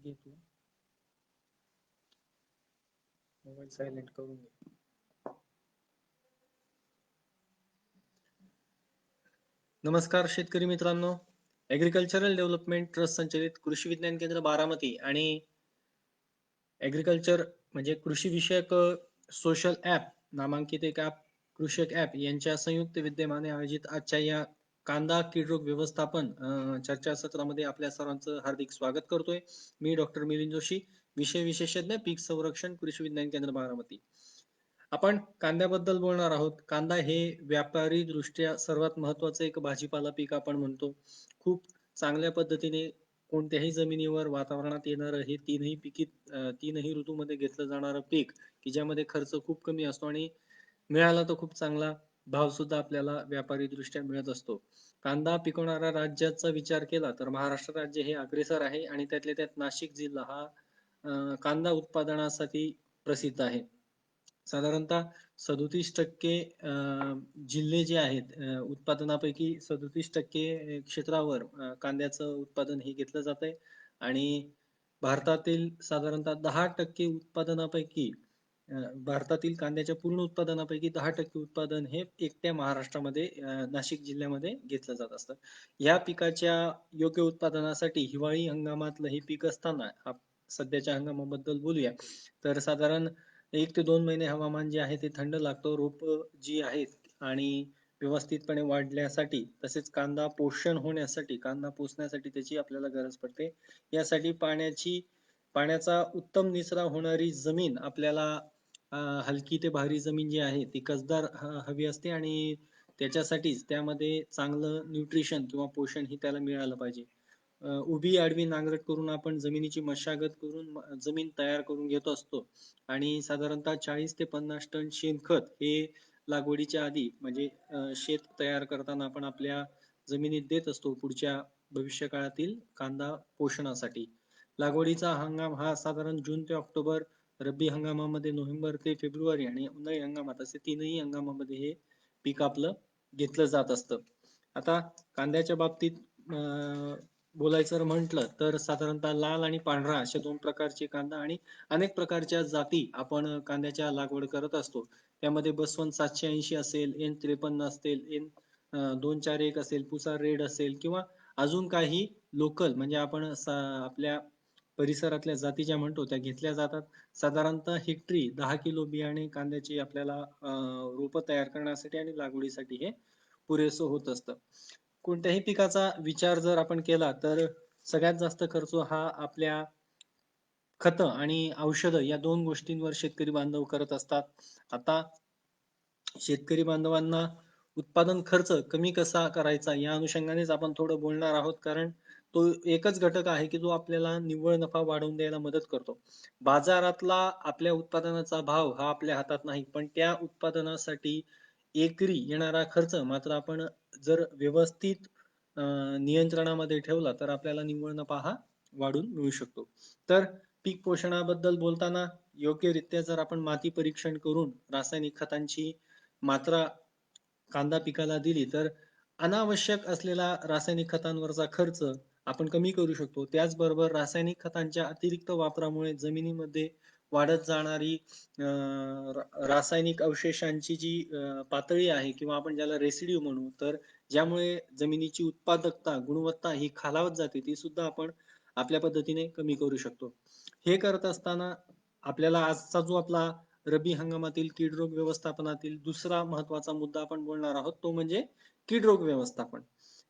घे तू mobile silent करून घे. नमस्कार शेतकरी मित्रांनो, ऍग्रिकल्चरल डेव्हलपमेंट ट्रस्ट संचलित कृषी विज्ञान केंद्र बारामती आणि ऍग्रिकल्चर म्हणजे कृषी विषयक सोशल ऍप नामांकित एक ऍप कृषक ऍप यांच्या संयुक्त विद्यमाने आयोजित आजच्या या कांदा कीड रोग व्यवस्थापन चर्चासत्रामध्ये आपल्या सर्वांचं हार्दिक स्वागत करतोय. मी डॉक्टर मिलिंद जोशी, विषय विशेषज्ञ पीक संरक्षण कृषी विज्ञान केंद्र बारामती. आपण कांद्याबद्दल बोलणार आहोत. कांदा हे व्यापारी दृष्ट्या सर्वात महत्वाचं एक भाजीपाला पीक आपण म्हणतो. खूप चांगल्या पद्धतीने कोणत्याही जमिनीवर वातावरणात येणारं हे तीनही ऋतूमध्ये घेतलं जाणारं पीक की ज्यामध्ये खर्च खूप कमी असतो आणि मिळाला तर खूप चांगला भाव सुद्धा आपल्याला व्यापारी दृष्ट्या मिळत असतो. कांदा पिकवणाऱ्या राज्याचा विचार केला तर महाराष्ट्र राज्य हे अग्रेसर आहे आणि त्यातल्या त्यात नाशिक जिल्हा हा कांदा उत्पादनासाठी प्रसिद्ध आहे. साधारणतः 37% जिल्हे जे आहेत उत्पादनापैकी 37% क्षेत्रावर कांद्याचं उत्पादन हे घेतलं जात आहे आणि भारतातील साधारणतः 10% उत्पादनापैकी भारतातील कांद्याच्या पूर्ण उत्पादनापैकी 10% उत्पादन हे एकट्या महाराष्ट्रामध्ये नाशिक जिल्ह्यामध्ये घेतलं जात असतं. या पिकाच्या योग्य उत्पादनासाठी हिवाळी हंगामातलं हे पीक असताना सध्याच्या हंगामाबद्दल बोलूया तर साधारण 1 ते 2 महिने हवामान जे आहे ते थंड लागतं. रोप जी आहेत आणि व्यवस्थितपणे वाढण्यासाठी तसेच कांदा पोषण होण्यासाठी कांदा पोचण्यासाठी त्याची आपल्याला गरज पडते. यासाठी पाण्याचा उत्तम निचरा होणारी जमीन आपल्याला हलकी ते भारी जमीन जी आहे ती कसदार हवी असते आणि त्याच्यासाठीच त्यामध्ये चांगलं न्यूट्रिशन किंवा पोषण ही त्याला मिळालं पाहिजे. उभी आडवी नांगरट करून आपण जमिनीची मशागत करून जमीन तयार करून घेत असतो आणि साधारणतः 40 ते 50 टन शेणखत हे लागवडीच्या आधी म्हणजे शेत तयार करताना आपण आपल्या जमिनीत देत असतो पुढच्या भविष्य काळातील कांदा पोषणासाठी. लागवडीचा हंगाम हा साधारण जून ते ऑक्टोबर, रब्बी हंगामामध्ये नोव्हेंबर ते फेब्रुवारी आणि उन्हाळी हंगामात असे तीनही हंगामामध्ये हे पीक आपलं घेतलं जात असतं. आता कांद्याच्या बाबतीत बोलायचं म्हटलं तर साधारणतः लाल आणि पांढरा अशा 2 प्रकारचे कांदा आणि अनेक प्रकारच्या जाती आपण कांद्याच्या लागवड करत असतो. त्यामध्ये बसवंत 780 असेल, N53 असेल, N241 असेल, पुसा रेड असेल किंवा अजून काही लोकल म्हणजे आपण आपल्या परिसरातल्या जाती ज्या म्हणतो त्या घेतल्या जातात. साधारणतः हेक्टरी 10 किलो बियाणे कांद्याची आपल्याला रोपं तयार करण्यासाठी आणि लागवडीसाठी हे पुरेसं होत असतं. कोणत्याही पिकाचा विचार जर आपण केला तर सगळ्यात जास्त खर्च हा आपल्या खतं आणि औषधं या 2 गोष्टींवर शेतकरी बांधव करत असतात. आता शेतकरी बांधवांना उत्पादन खर्च कमी कसा करायचा या अनुषंगानेच आपण थोडं बोलणार आहोत कारण तो एकच घटक आहे की जो आपल्याला निव्वळ नफा वाढवून द्यायला मदत करतो. बाजारातला आपल्या उत्पादनाचा भाव हा आपल्या हातात नाही पण त्या उत्पादनासाठी एकरी येणारा खर्च मात्र आपण जर व्यवस्थित नियंत्रणामध्ये ठेवला तर आपल्याला निव्वळ नफा हा वाढून मिळू शकतो. तर पीक पोषणाबद्दल बोलताना योग्यरित्या जर आपण माती परीक्षण करून रासायनिक खतांची मात्रा कांदा पिकाला दिली तर अनावश्यक असलेला रासायनिक खतांवरचा खर्च आपण कमी करू शकतो. त्याचबरोबर रासायनिक खतांच्या अतिरिक्त वापरामुळे जमिनीमध्ये वाढत जाणारी रासायनिक अवशेषांची जी पातळी आहे किंवा आपण ज्याला रेसिड्यू म्हणू तर ज्यामुळे जमिनीची उत्पादकता गुणवत्ता ही खालावत जाते ती सुद्धा आपण आपल्या पद्धतीने कमी करू शकतो. हे करत असताना आपल्याला आजचा जो आपला रब्बी हंगामातील कीड रोग व्यवस्थापनातील दुसरा महत्वाचा मुद्दा आपण बोलणार आहोत तो म्हणजे कीड रोग व्यवस्थापन.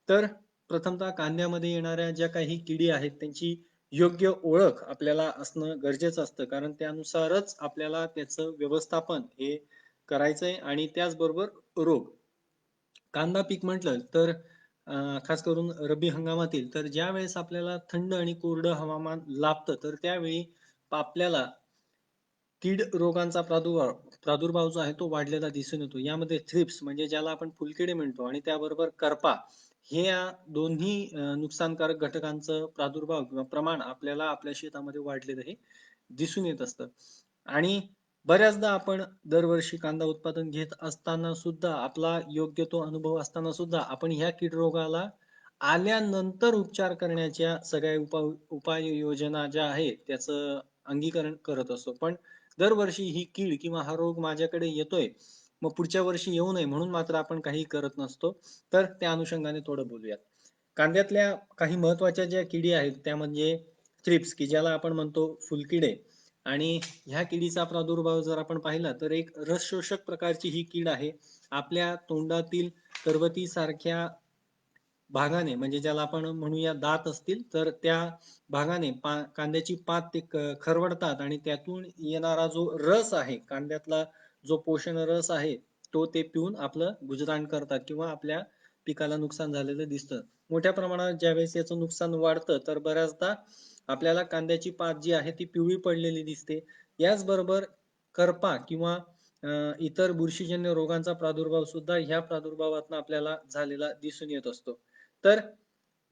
तर प्रथमतः कांद्यामध्ये येणाऱ्या ज्या काही किडी आहेत त्यांची योग्य ओळख आपल्याला असणं गरजेचं असतं कारण त्यानुसारच आपल्याला त्याचं व्यवस्थापन हे करायचंय आणि त्याचबरोबर रोग. कांदा पीक म्हटलं तर खास करून रब्बी हंगामातील तर ज्या वेळेस आपल्याला थंड आणि कोरडं हवामान लाभतं तर त्यावेळी आपल्याला कीड रोगांचा प्रादुर्भाव जो आहे तो वाढलेला दिसून येतो. यामध्ये थ्रिप्स म्हणजे ज्याला आपण फुलकिडे म्हणतो आणि त्याबरोबर करपा हे या दोन्ही नुकसानकारक घटकांचं प्रादुर्भाव किंवा प्रमाण आपल्याला आपल्या शेतामध्ये वाढलेलं हे दिसून येत असतं. आणि बऱ्याचदा आपण दरवर्षी कांदा उत्पादन घेत असताना सुद्धा आपला योग्य तो अनुभव असताना सुद्धा आपण ह्या कीड रोगाला आल्यानंतर उपचार करण्याच्या सगळ्या उपाययोजना ज्या आहेत त्याचं अंगीकरण करत असतो. पण दरवर्षी ही कीड किंवा हा रोग माझ्याकडे येतोय, मग पुढच्या वर्षी येऊ नये म्हणून मात्र आपण काही करत नसतो. तर त्या अनुषंगाने थोडं बोलूयात. कांद्यातल्या काही महत्त्वाच्या ज्या किडी आहेत त्या म्हणजे थ्रिप्स, की ज्याला आपण म्हणतो फुलकिडे. आणि ह्या किडीचा प्रादुर्भाव जर आपण पाहिला तर एक रस शोषक प्रकारची ही कीड आहे. आपल्या तोंडातील करवतीसारख्या भागाने, म्हणजे ज्याला आपण म्हणूया दात असतील तर त्या भागाने कांद्याची पात ते खरवडतात आणि त्यातून येणारा जो रस आहे, कांद्यातला जो पोषण रस आहे, तो ते पिऊन आपलं गुजराण करतात किंवा आपल्या पिकाला नुकसान झालेलं दिसतं. मोठ्या प्रमाणात ज्यावेळेस याचं नुकसान वाढतं तर बऱ्याचदा आपल्याला कांद्याची पात जी आहे ती पिवळी पडलेली दिसते. याचबरोबर करपा किंवा इतर बुरशीजन्य रोगांचा प्रादुर्भाव सुद्धा ह्या प्रादुर्भावातून आपल्याला झालेला दिसून येत असतो. तर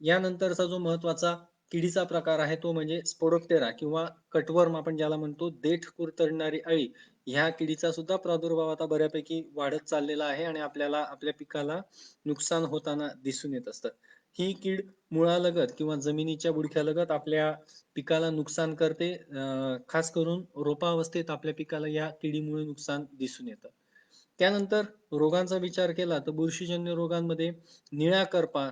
यानंतरचा जो महत्वाचा किडीचा प्रकार आहे तो म्हणजे स्पोडोप्टेरा किंवा कटवर्म आपण ज्याला म्हणतो, देठ कुरतडणारी अळी. ह्या किडीचा सुद्धा प्रादुर्भाव आता बऱ्यापैकी वाढत चाललेला आहे आणि आपल्याला आपल्या पिकाला नुकसान होताना दिसून येत असतं. ही कीड मुळालगत किंवा जमिनीच्या बुडक्यालगत आपल्या पिकाला नुकसान करते. खास करून रोपावस्थेत आपल्या पिकाला या किडीमुळे नुकसान दिसून येतं. त्यानंतर रोगांचा विचार केला तर बुरशीजन्य रोगांमध्ये निळा करपा,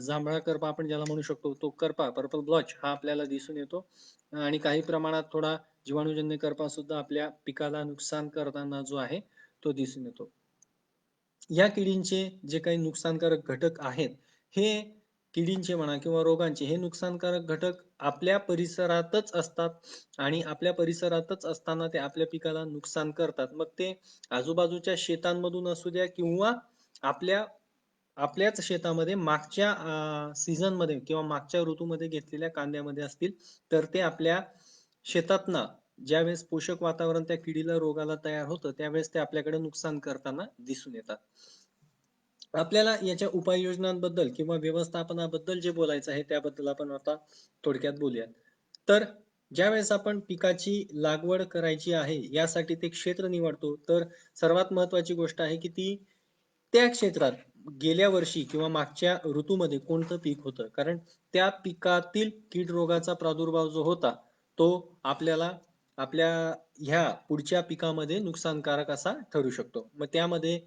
जांभळा करपा आपण ज्याला म्हणू शकतो, तो करपा पर्पल ब्लॉच हा आपल्याला दिसून येतो. आणि काही प्रमाणात थोडा जीवाणूजन्य करपा सुद्धा आपल्या पिकाला नुकसान करताना जो आहे तो दिसून येतो. या किडींचे जे काही नुकसानकारक घटक आहेत, हे किडींचे म्हणा किंवा रोगांचे हे नुकसानकारक घटक आपल्या परिसरातच असतात आणि आपल्या परिसरातच असताना ते आपल्या पिकाला नुकसान करतात. मग ते आजूबाजूच्या शेतांमधून असू द्या किंवा आपल्या आपल्याच शेतामध्ये मागच्या सीझन मध्ये किंवा मागच्या ऋतूमध्ये घेतलेल्या कांद्यामध्ये असतील, तर ते आपल्या शेतातना ज्यावेळेस पोषक वातावरण त्या किडीला रोगाला तयार होतं त्यावेळेस ते आपल्याकडे नुकसान करताना दिसून येतात. आपल्याला याच्या उपाययोजनांबद्दल किंवा व्यवस्थापनाबद्दल जे बोलायचं आहे त्याबद्दल आपण आता थोडक्यात बोलूयात. तर ज्यावेळेस आपण पिकाची लागवड करायची आहे यासाठी ते क्षेत्र निवडतो, तर सर्वात महत्वाची गोष्ट आहे की ती त्या क्षेत्रात गेल्या वर्षी किंवा मागच्या ऋतूमध्ये कोणतं पीक होतं, कारण त्या पिकातील कीड रोगाचा प्रादुर्भाव जो होता तो आपल्याला आपल्या ह्या पुढच्या पिकामध्ये नुकसानकारक असा ठरू शकतो. मग त्यामध्ये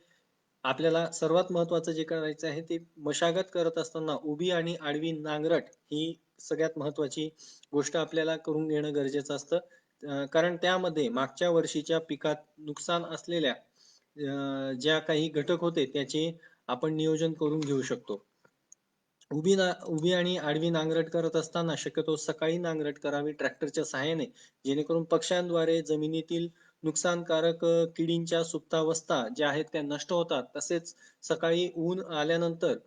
आपल्याला सर्वात महत्वाचं जे करायचं आहे ते मशागत करत असताना उभी आणि आडवी नांगरट ही सगळ्यात महत्वाची गोष्ट आपल्याला करून घेणं गरजेचं असतं. कारण त्यामध्ये मागच्या वर्षीच्या पिकात नुकसान असलेल्या ज्या काही घटक होते त्याचे आपण नियोजन करून घेऊ शकतो. उभी आणि आडवी नांगरट करत असताना शक्यतो सकाळी नांगरट करावी ट्रॅक्टरच्या सहाय्याने, जेणेकरून पक्ष्यांद्वारे जमिनीतील नुकसानकारक किडींच्या सुप्तावस्था ज्या आहेत त्या नष्ट होतात. तसेच सकाळी ऊन आल्यानंतर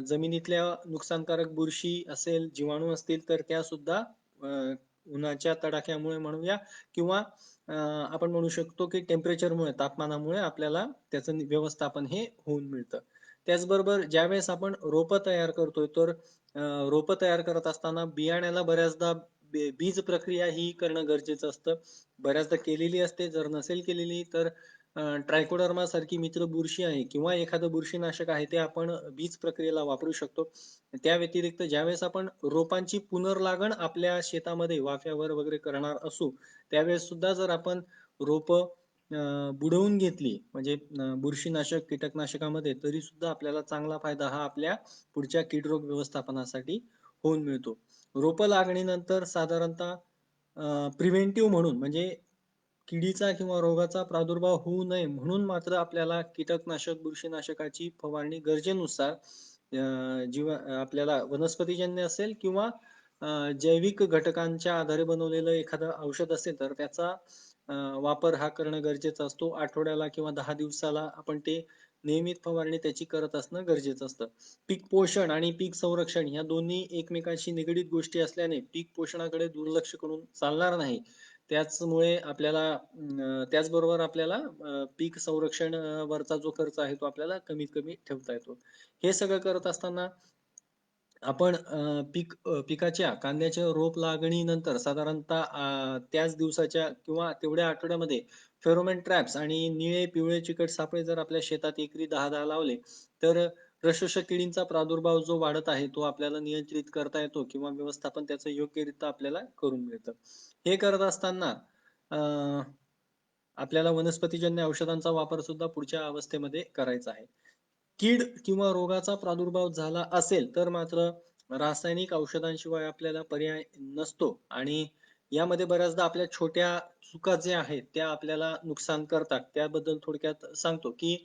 जमिनीतल्या नुकसानकारक बुरशी असेल, जीवाणू असतील तर त्या सुद्धा उन्हाच्या तडाख्यामुळे म्हणूया किंवा आपण म्हणू शकतो की टेम्परेचरमुळे, तापमानामुळे आपल्याला त्याचं व्यवस्थापन हे होऊन मिळतं. त्याचबरोबर ज्यावेळेस आपण रोपं तयार करतोय तर रोपं तयार करत असताना बियाण्याला बऱ्याचदा बीज प्रक्रिया ही करणं गरजेचं असतं. बऱ्याचदा केलेली असते, जर नसेल केलेली तर ट्रायकोडर्मा सारखी मित्र बुरशी आहे किंवा एखादं बुरशीनाशक आहे ते आपण बीज प्रक्रियेला वापरू शकतो. त्या व्यतिरिक्त ज्यावेळेस आपण रोपांची पुनर्लागण आपल्या शेतामध्ये वाफ्यावर वगैरे करणार असू, त्यावेळेस सुद्धा जर आपण रोप बुडवून घेतली म्हणजे बुरशीनाशक कीटकनाशकामध्ये, तरी सुद्धा आपल्याला चांगला फायदा हा आपल्या पुढच्या कीडरोग व्यवस्थापनासाठी होऊन मिळतो. रोपं लागणीनंतर साधारणतः प्रिव्हेंटिव्ह म्हणून म्हणजे किडीचा किंवा रोगाचा प्रादुर्भाव होऊ नये म्हणून मात्र आपल्याला कीटकनाशक बुरशीनाशकाची फवारणी गरजेनुसार आपल्याला वनस्पतीजन्य असेल किंवा जैविक घटकांच्या आधारे बनवलेलं एखादं औषध असेल तर त्याचा वापर हा करणं गरजेचं असतो. आठवड्याला किंवा 10 दिवसाला आपण ते नियमित फवारणी त्याची करत असणं गरजेचं असतं. पीक पोषण आणि पीक संरक्षण या दोन्ही एकमेकांशी निगडीत गोष्टी असल्याने पीक पोषणाकडे दुर्लक्ष करून चालणार नाही. त्याचमुळे आपल्याला त्याचबरोबर आपल्याला पीक संरक्षण वरचा जो खर्च आहे तो आपल्याला कमीत कमी ठेवता येतो. हे सगळं करत असताना आपण पिकाच्या कांद्याच्या रोप लागणीनंतर साधारणतः त्याच दिवसाच्या किंवा तेवढ्या आठवड्यामध्ये फेरोमोन ट्रॅप्स आणि निळे, पिवळे, चिकट सापळे जर आपल्या शेतात एकरी 10-10 लावले, तर प्रशोषक किडींचा प्रादुर्भाव जो वाढत आहे तो आपल्याला नियंत्रित करता येतो किंवा व्यवस्थापन त्याचं योग्यरित्या आपल्याला करून मिळतं. हे करत असताना अं, आपल्याला वनस्पतीजन्य औषधांचा वापर सुद्धा पुढच्या अवस्थेमध्ये करायचा आहे. कीड किंवा रोगाचा प्रादुर्भाव झाला असेल तर मात्र रासायनिक औषधांशिवाय आपल्याला पर्याय नसतो आणि यामध्ये बऱ्याचदा आपल्या छोट्या चुका ज्या आहेत त्या आपल्याला नुकसान करतात. त्याबद्दल थोडक्यात सांगतो, की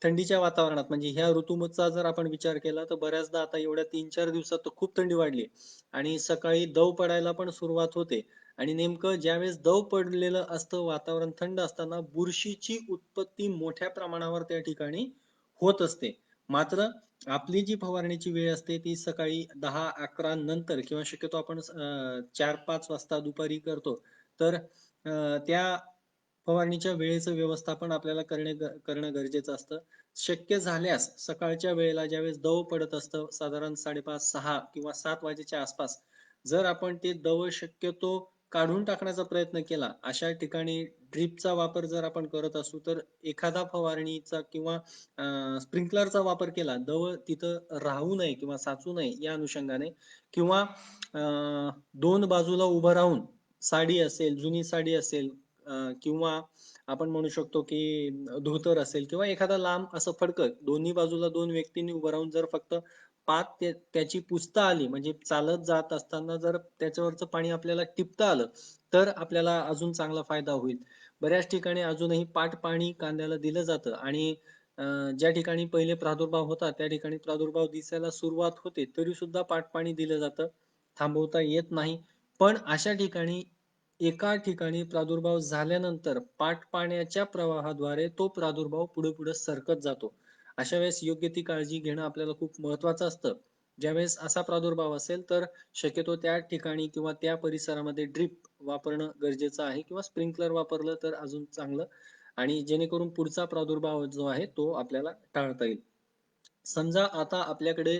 थंडीच्या वातावरणात म्हणजे ह्या ऋतूचा जर आपण विचार केला तर बऱ्याचदा आता एवढ्या 3-4 दिवसात तर खूप थंडी वाढली आणि सकाळी दव पडायला पण सुरुवात होते आणि नेमकं ज्यावेळेस दव पडलेलं असतं, वातावरण थंड असताना बुरशीची उत्पत्ती मोठ्या प्रमाणावर त्या ठिकाणी होत असते. मात्र आपली जी फवारणीची वेळ असते ती सकाळी 10-11 नंतर किंवा शक्यतो आपण 4-5 वाजता दुपारी करतो. तर त्या फवारणीच्या वेळेचं व्यवस्थापन आपल्याला करणं गरजेचं असतं. शक्य झाल्यास सकाळच्या वेळेला ज्यावेळेस दव पडत असतं साधारण 5:30-6 किंवा 7 वाजेच्या आसपास जर आपण ते दव शक्यतो काढून टाकण्याचा प्रयत्न केला, अशा ठिकाणी ड्रिपचा वापर जर आपण करत असू तर एखादा फवारणीचा किंवा स्प्रिंकलरचा वापर केला, दव तिथं राहू नये किंवा साचू नये या अनुषंगाने किंवा 2 बाजूला उभं राहून साडी असेल, जुनी साडी असेल किंवा आपण म्हणू शकतो की धोतर असेल किंवा एखादा लांब असं फडकं दोन्ही बाजूला 2 व्यक्तींनी उभं राहून जर फक्त पाठ त्याची पुसता आली म्हणजे चालत जात असताना जर त्याच्यावरचं पाणी आपल्याला टिपता आलं, तर आपल्याला अजून चांगला फायदा होईल. बऱ्याच ठिकाणी अजूनही पाट पाणी कांद्याला दिलं जातं आणि ज्या ठिकाणी पहिले प्रादुर्भाव होता त्या ठिकाणी प्रादुर्भाव दिसायला सुरुवात होते तरी सुद्धा पाणी दिलं जातं. थांबवता येत नाही. पण अशा ठिकाणी एका ठिकाणी प्रादुर्भाव झाल्यानंतर पाण्याच्या प्रवाहाद्वारे तो प्रादुर्भाव पुढे-पुढे सरकत जातो. अशा वेळेस योग्य ती काळजी घेणं आपल्याला खूप महत्वाचं असतं. ज्यावेळेस असा प्रादुर्भाव असेल तर शक्यतो त्या ठिकाणी किंवा त्या परिसरामध्ये ड्रिप वापरणं गरजेचं आहे किंवा स्प्रिंकलर वापरलं तर अजून चांगलं आणि जेणेकरून पुढचा प्रादुर्भाव जो आहे तो आपल्याला टाळता येईल. समजा आता आपल्याकडे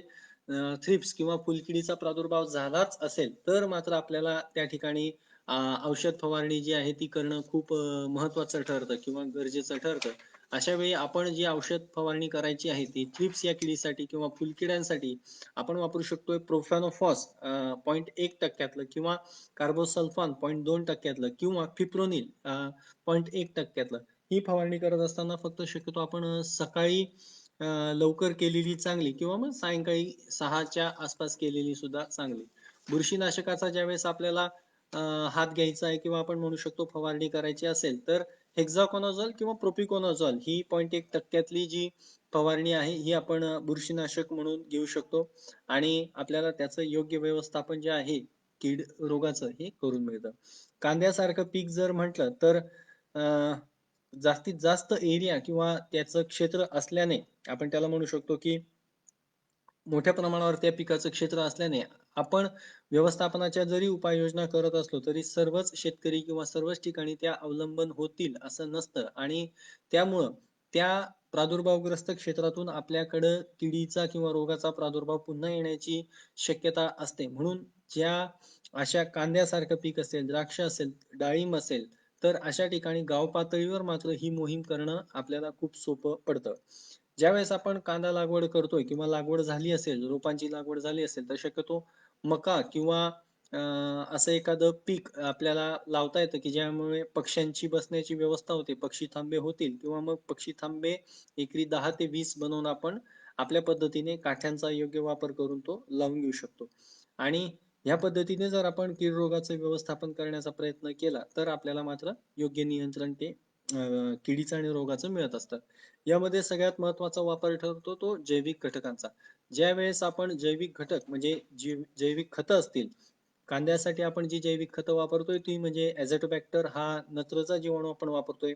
थ्रिप्स किंवा फुलकिडीचा प्रादुर्भाव झालाच असेल, तर मात्र आपल्याला त्या ठिकाणी औषध फवारणी जी आहे ती करणं खूप महत्त्वाचं ठरतं किंवा गरजेचं ठरतं. अशा वेळी आपण जी औषध फवारणी करायची आहे ती थ्रिप्स या किडीसाठी किंवा फुलकिड्यांसाठी आपण वापरू शकतोय प्रोफॅनोफॉस 0.1% किंवा कार्बोसल्फान 0.2% किंवा फिप्रोनिल 0.1% ही फवारणी करत असताना फक्त शक्यतो आपण सकाळी लवकर केलेली चांगली किंवा मग सायंकाळी 6च्या आसपास केलेली सुद्धा चांगली. बुरशीनाशकाचा ज्यावेळेस आपल्याला हात घ्यायचा आहे किंवा आपण म्हणू शकतो फवारणी करायची असेल तर हेक्झाकोनाझोल किंवा प्रोपिकोनाझोल ही 0.1%तली जी फवारणी आहे ही आपण बुरशीनाशक म्हणून घेऊ शकतो आणि आपल्याला त्याचं योग्य व्यवस्थापन जे आहे कीड रोगाचं हे करून मिळतं. कांद्यासारखं पीक जर म्हटलं तर जास्तीत जास्त एरिया किंवा त्याचं क्षेत्र असल्याने आपण त्याला म्हणू शकतो की मोठ्या प्रमाणावर त्या पिकाचं क्षेत्र असल्याने आपण व्यवस्थापनाच्या जरी उपाययोजना करत असलो तरी सर्वच शेतकरी किंवा सर्वच ठिकाणी त्या अवलंबन होतील असं नसतं आणि त्यामुळं त्या प्रादुर्भावग्रस्त क्षेत्रातून आपल्याकडं किडीचा किंवा रोगाचा प्रादुर्भाव पुन्हा येण्याची शक्यता असते. म्हणून ज्या अशा कांद्यासारखं पीक असेल, द्राक्ष असेल, डाळिंब असेल, तर अशा ठिकाणी गाव पातळीवर मात्र ही मोहीम करणं आपल्याला खूप सोपं पडतं. ज्यावेळेस आपण कांदा लागवड करतोय किंवा लागवड झाली असेल, रोपांची लागवड झाली असेल, तर शक्यतो मका किंवा असं एखादं पीक आपल्याला लावता येतं, की ज्यामुळे पक्ष्यांची बसण्याची व्यवस्था होते. पक्षी थांबे होतील किंवा मग पक्षी थांबे एकरी 10 ते 20 बनवून आपण आपल्या पद्धतीने काठ्यांचा योग्य वापर करून तो लावून घेऊ शकतो. आणि ह्या पद्धतीने जर आपण कीड रोगाचं व्यवस्थापन करण्याचा प्रयत्न केला, तर आपल्याला मात्र योग्य नियंत्रण ते किडीचं आणि रोगाचं मिळत असतं. यामध्ये सगळ्यात महत्त्वाचा वापर ठरतो तो जैविक घटकांचा. ज्यावेळेस आपण जैविक घटक म्हणजे जैविक खतं असतील, कांद्यासाठी आपण जी जैविक खतं वापरतोय ती म्हणजे ॲझोटोबॅक्टर हा नत्रचा जीवाणू आपण वापरतोय.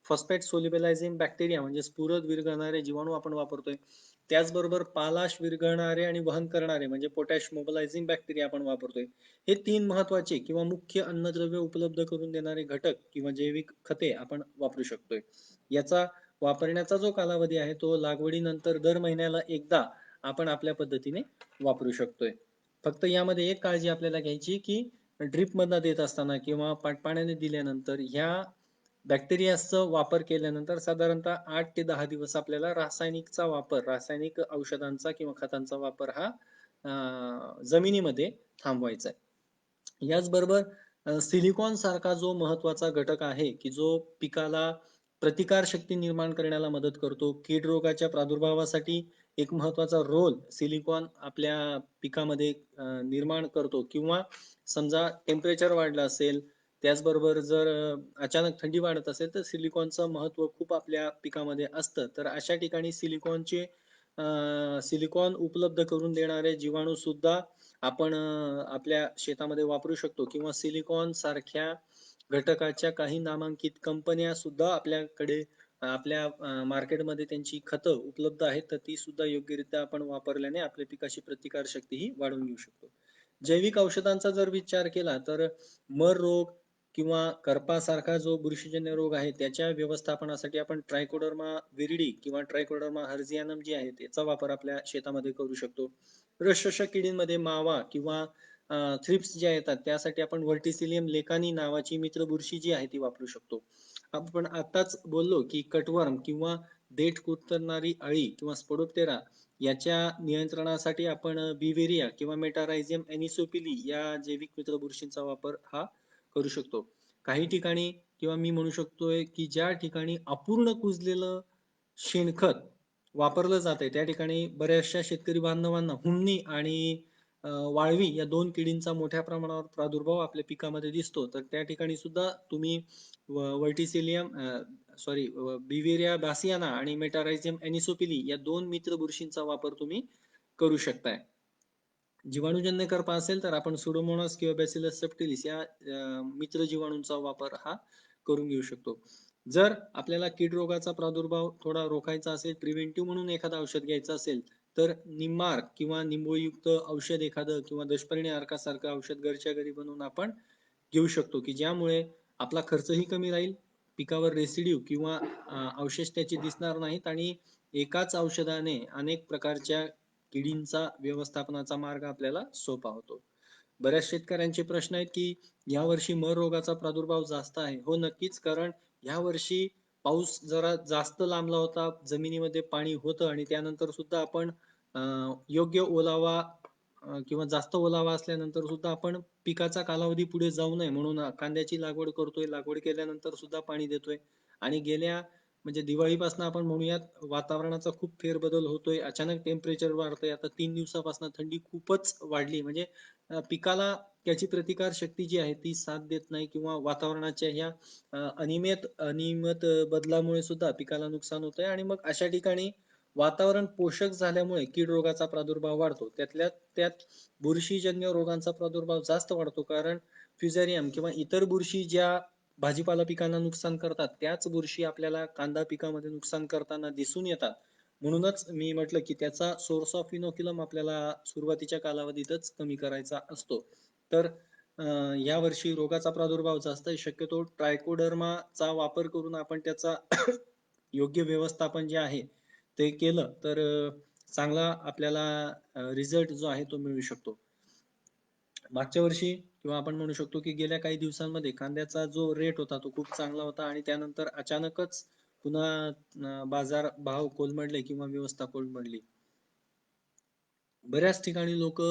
फॉस्फेट सोल्युबलायझिंग बॅक्टेरिया म्हणजे स्फुरद विरघळणारे जीवाणू आपण वापरतोय. त्याचबरोबर पालाश विरघळणारे आणि वहन करणारे म्हणजे पोटॅश मोबिलायझिंग बॅक्टेरिया आपण वापरतोय. हे 3 महत्त्वाचे किंवा मुख्य अन्नद्रव्य उपलब्ध करून देणारे घटक किंवा जैविक खते आपण वापरू शकतोय. याचा वापरण्याचा जो कालावधी आहे तो लागवडीनंतर दर महिन्याला एकदा आपण आपल्या पद्धतीने वापरू शकतोय. फक्त यामध्ये एक काळजी आपल्याला घ्यायची की ड्रिप मधनं देत असताना किंवा पाण्याने दिल्यानंतर ह्या बॅक्टेरियाचा वापर केल्यानंतर साधारणतः 8 ते 10 दिवस आपल्याला रासायनिक औषधांचा किंवा खतांचा वापर हा जमिनीमध्ये थांबवायचा आहे. याचबरोबर सिलिकॉन सारखा जो महत्वाचा घटक आहे, की जो पिकाला प्रतिकार शक्ती निर्माण करण्याला मदत करतो. कीड रोगाच्या प्रादुर्भावासाठी एक महत्वाचा रोल सिलिकॉन आपल्या पिकामध्ये निर्माण करतो किंवा समजा टेम्परेचर वाढलं असेल, त्याचबरोबर जर अचानक थंडी वाढत असेल, तर सिलिकॉनचं महत्त्व खूप आपल्या पिकामध्ये असतं. तर अशा ठिकाणी सिलिकॉन उपलब्ध करून देणारे जीवाणू सुद्धा आपण आपल्या शेतामध्ये वापरू शकतो किंवा सिलिकॉन सारख्या घटकाच्या काही नामांकित कंपन्या सुद्धा आपल्याकडे आपल्या मार्केटमध्ये त्यांची खतं उपलब्ध आहेत, तर ती सुद्धा योग्यरित्या आपण वापरल्याने आपल्या पिकाची प्रतिकार शक्ती ही वाढवून घेऊ शकतो. जैविक औषधांचा जर विचार केला तर मर रोग किंवा करपासारखा जो बुरशीजन्य रोग आहे त्याच्या व्यवस्थापनासाठी आपण ट्रायकोडर्मा विरिडी किंवा ट्रायकोडर्मा हर्जियानम जी आहे त्याचा वापर आपल्या शेतामध्ये करू शकतो. रसशोषक किडींमध्ये मावा किंवा थ्रिप्स ज्या येतात त्यासाठी आपण व्हर्टिसिलियम लेकानी नावाची मित्र बुरशी जी आहे ती वापरू शकतो. आपण आताच बोललो की कटवर्म किंवा देठ कुरतरणारी अळी किंवा स्पोडोप्टेरा याच्या नियंत्रणासाठी आपण बिव्हेरिया किंवा मेटारायझियम एनिसोपिली या जैविक मित्र बुरशींचा वापर हा करू शकतो. काही ठिकाणी किंवा मी म्हणू शकतोय की ज्या ठिकाणी अपूर्ण कुजलेलं शेणखत वापरलं जातंय त्या ठिकाणी बऱ्याचशा शेतकरी बांधवांना हुमणी आणि वाळवी या दोन किडींचा मोठ्या प्रमाणावर प्रादुर्भाव आपल्या पिकामध्ये दिसतो. तर त्या ठिकाणी सुद्धा तुम्ही वर्टिसिलियम सॉरी बिव्हेरिया बासियाना आणि मेटारायझियम एनिसोपिली या दोन मित्र बुरशींचा वापर तुम्ही करू शकताय. जीवाणूजन्य करपा असेल तर आपण सुडोमोनास किंवा बॅसिलस सबटिलिस या मित्र जीवाणूंचा वापर हा करून घेऊ शकतो. जर आपल्याला कीड रोगाचा प्रादुर्भाव थोडा रोखायचा असेल, प्रिव्हेंटिव्ह म्हणून एखादं औषध घ्यायचं असेल, तर निम्बार्क किंवा निंबोयुक्त औषध एखादं किंवा दशपर्णी अर्कासारखं औषध घरच्या घरी बनवून आपण घेऊ शकतो, की ज्यामुळे आपला खर्चही कमी राहील, पिकावर रेसिड्यू किंवा अवशेष त्याचे दिसणार नाहीत आणि एकाच औषधाने अनेक प्रकारच्या किडींचा व्यवस्थापनाचा मार्ग आपल्याला सोपा होतो. बऱ्याच शेतकऱ्यांचे प्रश्न आहेत की यावर्षी मर रोगाचा प्रादुर्भाव जास्त आहे. हो नक्कीच, कारण यावर्षी पाऊस जरा जास्त लांबला होता, जमिनीमध्ये पाणी होतं आणि त्यानंतर सुद्धा आपण योग्य ओलावा किंवा जास्त ओलावा असल्यानंतर सुद्धा आपण पिकाचा कालावधी पुढे जाऊ नये म्हणून कांद्याची लागवड करतोय. लागवड केल्यानंतर सुद्धा पाणी देतोय आणि गेल्या म्हणजे दिवाळीपासून आपण म्हणूयात वातावरणाचा खूप फेरबदल होतोय. अचानक टेम्परेचर वाढतंय. आता 3 दिवसापासून थंडी खूपच वाढली. म्हणजे पिकाला त्याची प्रतिकार शक्ती जी आहे ती साथ देत नाही किंवा वातावरणाच्या ह्या अनियमित बदलामुळे सुद्धा पिकाला नुकसान होतंय आणि मग अशा ठिकाणी वातावरण पोषक झाल्यामुळे कीड रोगाचा प्रादुर्भाव वाढतो. त्यातल्या त्यात बुरशीजन्य रोगांचा प्रादुर्भाव जास्त वाढतो, कारण फ्युझेरियम किंवा इतर बुरशी ज्या भाजीपाला पिकांना नुकसान करतात त्याच बुरशी आपल्याला कांदा पिकामध्ये नुकसान करताना दिसून येतात. म्हणूनच मी म्हटलं की त्याचा सोर्स ऑफ इनोक्युलम आपल्याला सुरुवातीच्या कालावधीतच कमी करायचा असतो. तर या वर्षी रोगाचा प्रादुर्भाव जास्त आहे. शक्यतो ट्रायकोडर्माचा वापर करून आपण त्याचा योग्य व्यवस्थापन जे आहे ते केलं तर चांगला आपल्याला रिझल्ट जो आहे तो मिळू शकतो. मागच्या वर्षी किंवा आपण म्हणू शकतो की गेल्या काही दिवसांमध्ये कांद्याचा जो रेट होता तो खूप चांगला होता आणि त्यानंतर अचानकच पुन्हा बाजार भाव कोलमडले किंवा व्यवस्था कोलमडली. बऱ्याच ठिकाणी लोक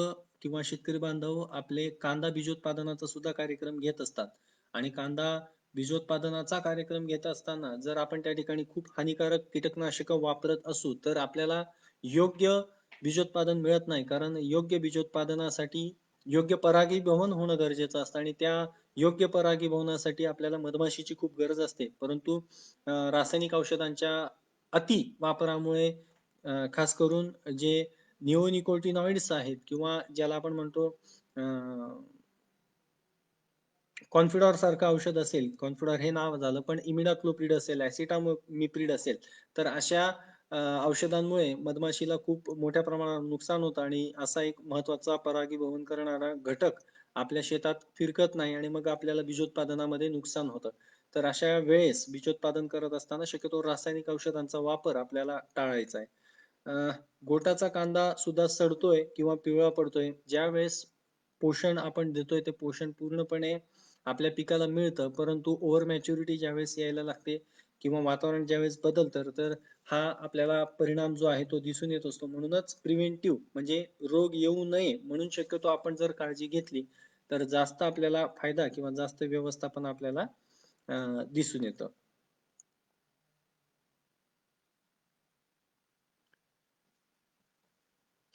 किंवा शेतकरी बांधव आपले कांदा बीजोत्पादनाचा सुद्धा कार्यक्रम घेत असतात आणि कांदा बीजोत्पादनाचा कार्यक्रम घेत असताना जर आपण त्या ठिकाणी खूप हानिकारक कीटकनाशक वापरत असू तर आपल्याला योग्य बीजोत्पादन मिळत नाही, कारण योग्य बीजोत्पादनासाठी योग्य परागीभवन होणं गरजेचं असतं आणि त्या योग्य परागीभवनासाठी आपल्याला मधमाशीची खूप गरज असते. परंतु रासायनिक औषधांच्या अति वापरामुळे खास करून जे निओनिकोटिनॉइड्स आहेत किंवा ज्याला आपण म्हणतो कॉन्फिडॉर सारखं औषध असेल, कॉन्फिडॉर हे नाव झालं, पण इमिडाक्लोप्रिड असेल, ऍसिटामिप्रिड असेल, तर अशा औषधांमुळे मधमाशीला खूप मोठ्या प्रमाणात नुकसान होतं आणि असा एक महत्वाचा परागीभवन करणारा घटक आपल्या शेतात फिरकत नाही आणि मग आपल्याला बीजोत्पादनामध्ये नुकसान होतं. तर अशा वेळेस बीजोत्पादन करत असताना शक्यतो रासायनिक औषधांचा वापर आपल्याला टाळायचा आहे. गोटाचा कांदा सुद्धा सडतोय किंवा पिवळा पडतोय. ज्या वेळेस पोषण आपण देतोय ते पोषण पूर्णपणे आपल्या पिकाला मिळतं, परंतु ओव्हर मॅच्युरिटी ज्यावेळेस यायला लागते किंवा वातावरण ज्यावेळेस बदलतं, तर हा आपल्याला परिणाम जो आहे तो दिसून येत असतो. म्हणूनच प्रिव्हेंटिव्ह म्हणजे रोग येऊ नये म्हणून शक्यतो आपण जर काळजी घेतली, तर जास्त आपल्याला फायदा किंवा जास्त व्यवस्थापन आपल्याला दिसून येतं.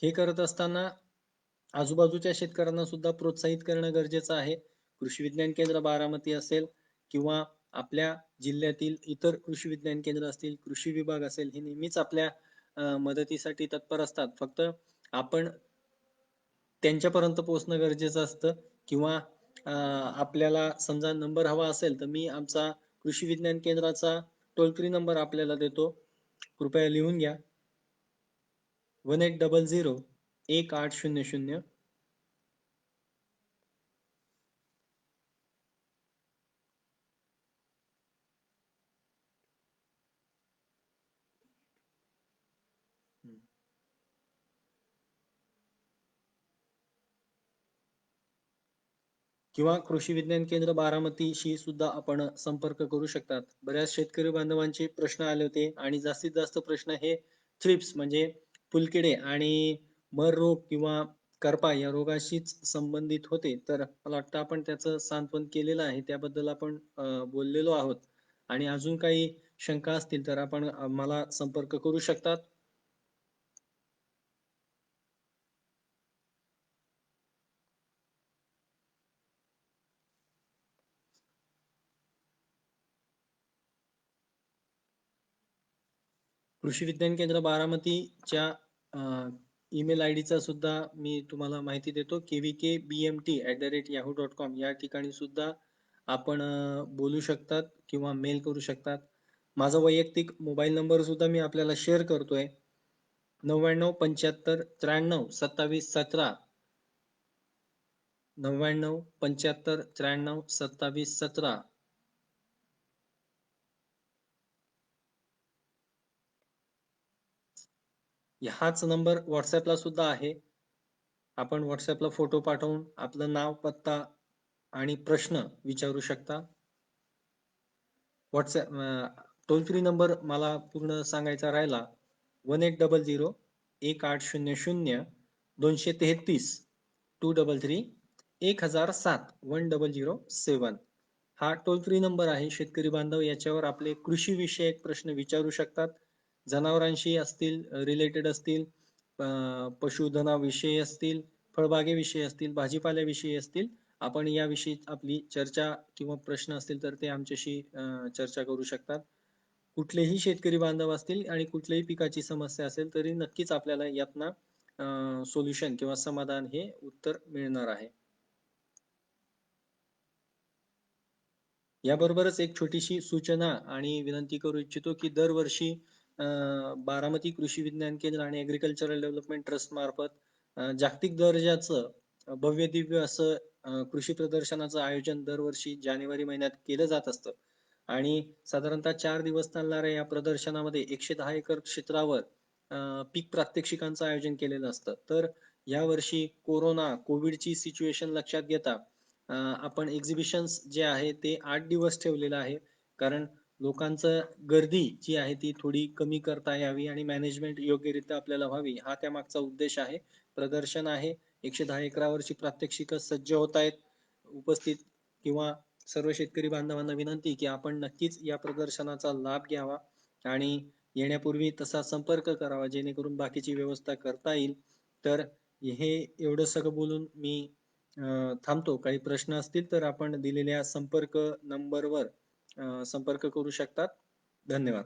हे करत असताना आजूबाजूच्या शेतकऱ्यांना सुद्धा प्रोत्साहित करणं गरजेचं आहे. कृषी विज्ञान केंद्र बारामती असेल किंवा आपल्या जिल्ह्यातील इतर कृषी विज्ञान केंद्र असतील, कृषी विभाग असेल, हे नेहमीच आपल्या मदतीसाठी तत्पर असतात. फक्त आपण त्यांच्यापर्यंत पोहोचणं गरजेचं असतं किंवा आपल्याला समजा नंबर हवा असेल, तर मी आमचा कृषी विज्ञान केंद्राचा टोल फ्री नंबर आपल्याला देतो. कृपया लिहून घ्या. 1800 1800. किंवा कृषी विज्ञान केंद्र बारामतीशी सुद्धा आपण संपर्क करू शकतात. बऱ्याच शेतकरी बांधवांचे प्रश्न आले होते आणि जास्तीत जास्त प्रश्न हे थ्रिप्स म्हणजे फुलकिडे आणि मर रोग किंवा करपा या रोगाशीच संबंधित होते. तर मला वाटतं आपण त्याचं सांत्वन केलेलं आहे. त्याबद्दल आपण बोललेलो आहोत आणि अजून काही शंका असतील तर आपण मला संपर्क करू शकतात. कृषी विज्ञान केंद्र बारामतीच्या ईमेल आयडीचा सुद्धा मी तुम्हाला माहिती देतो. kvkbmt@yahoo.com या ठिकाणी सुद्धा आपण बोलू शकतात किंवा मेल करू शकतात. माझा वैयक्तिक मोबाईल नंबर सुद्धा मी आपल्याला शेअर करतोय. 99 75 93 27 17. 99 75 93 27 17. हाच नंबर व्हॉट्सअपला सुद्धा आहे. आपण व्हॉट्सअपला फोटो पाठवून आपलं नाव, पत्ता आणि प्रश्न विचारू शकता. व्हॉट्सअप टोल फ्री नंबर मला पूर्ण सांगायचा राहिला. 1800 1800 233 233 1007 1007. हा टोल फ्री नंबर आहे. शेतकरी बांधव याच्यावर आपले कृषी विषयक प्रश्न विचारू शकतात. जनावरांशी असतील, रिलेटेड असतील, पशुधनाविषयी असतील, फळबागेविषयी असतील, भाजीपाल्याविषयी असतील. आपण याविषयी आपली चर्चा किंवा प्रश्न असतील तर ते आमच्याशी चर्चा करू शकतात. कुठलेही शेतकरी बांधव असतील आणि कुठल्याही पिकाची समस्या असेल तरी नक्कीच आपल्याला यातनं सोल्युशन किंवा समाधान हे उत्तर मिळणार आहे. याबरोबरच एक छोटीशी सूचना आणि विनंती करू इच्छितो की दरवर्षी बारामती कृषी विज्ञान केंद्र आणि ऍग्रीकल्चरल डेव्हलपमेंट ट्रस्ट मार्फत जागतिक दर्जाचं भव्य दिव्य असं कृषी प्रदर्शनाचं आयोजन दरवर्षी जानेवारी महिन्यात केलं जात असतं आणि साधारणतः 4 दिवस चालणाऱ्या या प्रदर्शनामध्ये 110 एकर क्षेत्रावर पीक प्रात्यक्षिकांचं आयोजन केलेलं असतं. तर यावर्षी कोविडची सिच्युएशन लक्षात घेता आपण एक्झिबिशन्स जे आहे ते 8 दिवस ठेवलेलं आहे. कारण लोकांचं गर्दी जी आहे ती थोडी कमी करता यावी आणि मॅनेजमेंट योग्यरित्या आपल्याला व्हावी हा त्यामागचा उद्देश आहे. प्रदर्शन आहे. 110 एकरावरची प्रात्यक्षिकं सज्ज होत आहेत. उपस्थित किंवा सर्व शेतकरी बांधवांना विनंती की आपण नक्कीच या प्रदर्शनाचा लाभ घ्यावा आणि येण्यापूर्वी तसा संपर्क करावा जेणेकरून बाकीची व्यवस्था करता येईल. तर हे एवढं सगळं बोलून मी थांबतो. काही प्रश्न असतील तर आपण दिलेल्या संपर्क नंबरवर संपर्क करू शकतात. धन्यवाद.